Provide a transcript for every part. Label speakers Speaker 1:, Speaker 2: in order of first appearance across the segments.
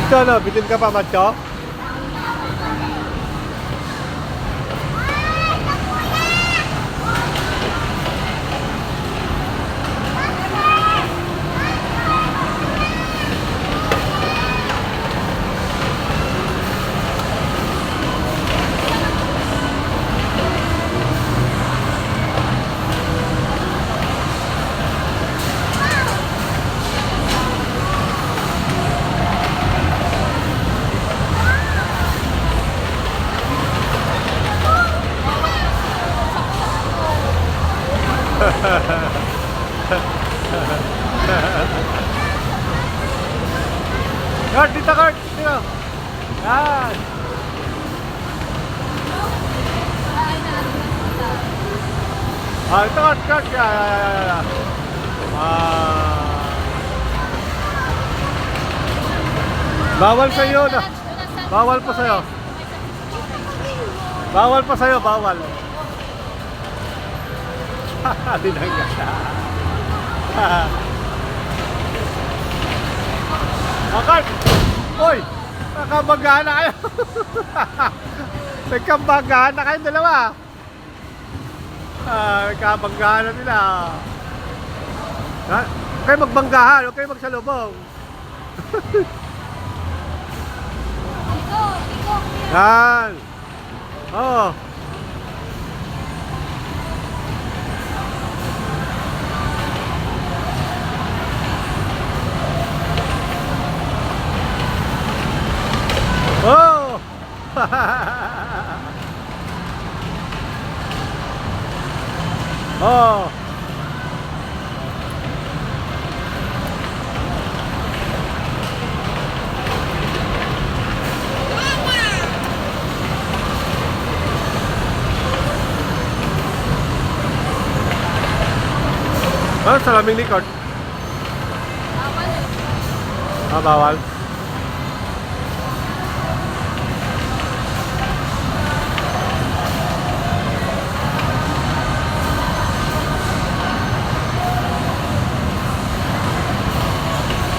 Speaker 1: Macho, no? Bitin ka pa, macho? Kurt, dito Kurt! Dito! Yan! Ito Kurt! Kurt! Yan! Bawal sa'yo na! Bawal pa sa'yo! Bawal pa sa'yo! Bawal! Dinangga siya! Kurt! Uy! Nakabagahan na kayo! Nagkabagahan na kayong dalawa! Nagkabagahan na nila! Huwag kayo magbanggahan! Huwag kayo magsalubong! Yan! Oo! Oh! Oh! Ah, salaming ni Kurt.
Speaker 2: Bawal eh.
Speaker 1: Ah, bawal.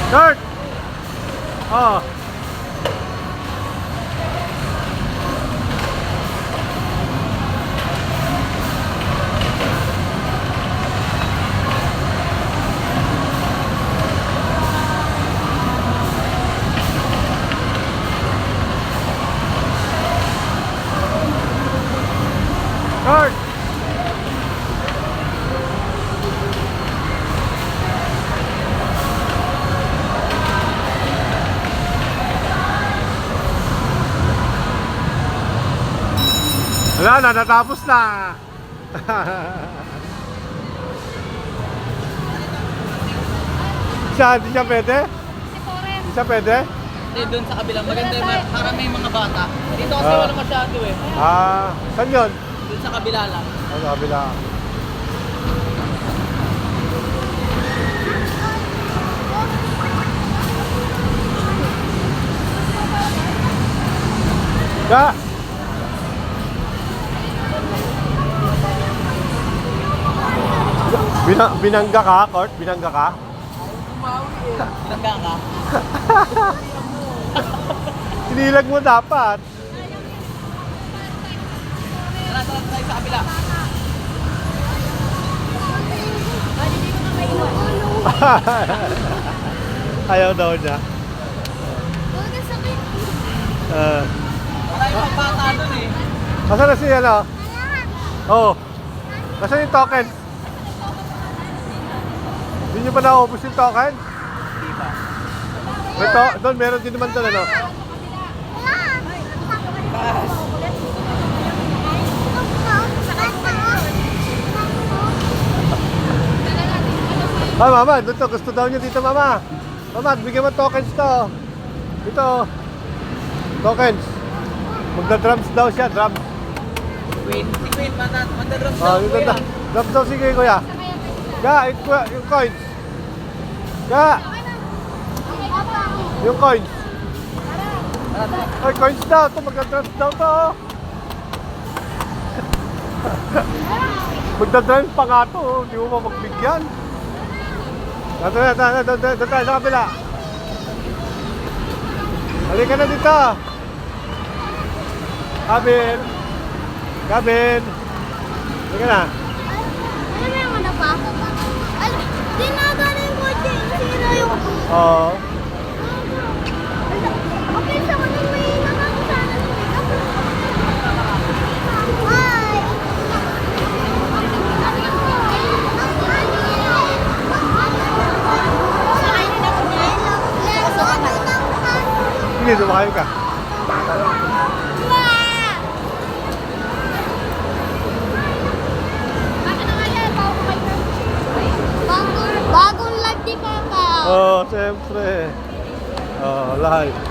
Speaker 1: Kurt! Oh! Kurt! Wala na, natapos na. Hindi siya pwede? Hindi siya pwede?
Speaker 3: Hindi, doon sa kabilang. Maganda yung para may mga bata. Dito kasi wala masyado eh.
Speaker 1: Ah, saan yun?
Speaker 3: Doon sa kabila lang.
Speaker 1: Sa kabila. Ka! Binangga ka, Kurt? Binangga ka?
Speaker 3: Nangga ka.
Speaker 1: Tinilag mo dapat.
Speaker 3: Tara, tayo sa kabila.
Speaker 1: Ayaw daw niya.
Speaker 3: Wala yung mga bata doon eh.
Speaker 1: Nasaan na siya, ano? Oo. Nasaan yung token? Hindi nyo pa naubos yung token?
Speaker 3: Hindi ba?
Speaker 1: Ito, doon meron din naman doon, ano? Ah, mama, doon to. Gusto daw niya dito, mama. Mama, bigyan mo tokens to. Dito. Tokens. Magda-drums daw siya, drums.
Speaker 3: Queen. Si Queen, magdadrums
Speaker 1: Ah,
Speaker 3: daw
Speaker 1: yung
Speaker 3: kuya.
Speaker 1: drums daw sige, kuya. Ga, yung coins. Ga, yung coins. Ay, coins daw. Ito, magda-drums daw to. Magda-drums pa nga to. Hindi mo pa magbigyan. Doon tayo sa kabila. Halika na dito. Gavin. Gavin. Halika na.
Speaker 2: Ano ba yung ano pa? Ano? Dinagana yung kotse. Sira yung...
Speaker 1: Oo.
Speaker 2: Okay, sa kanang may nangangusahan ng makeup. Hi!
Speaker 1: Hindi, sumakay ka.
Speaker 2: Bagong live di Papa.
Speaker 1: Oo, siyempre. Oo, live.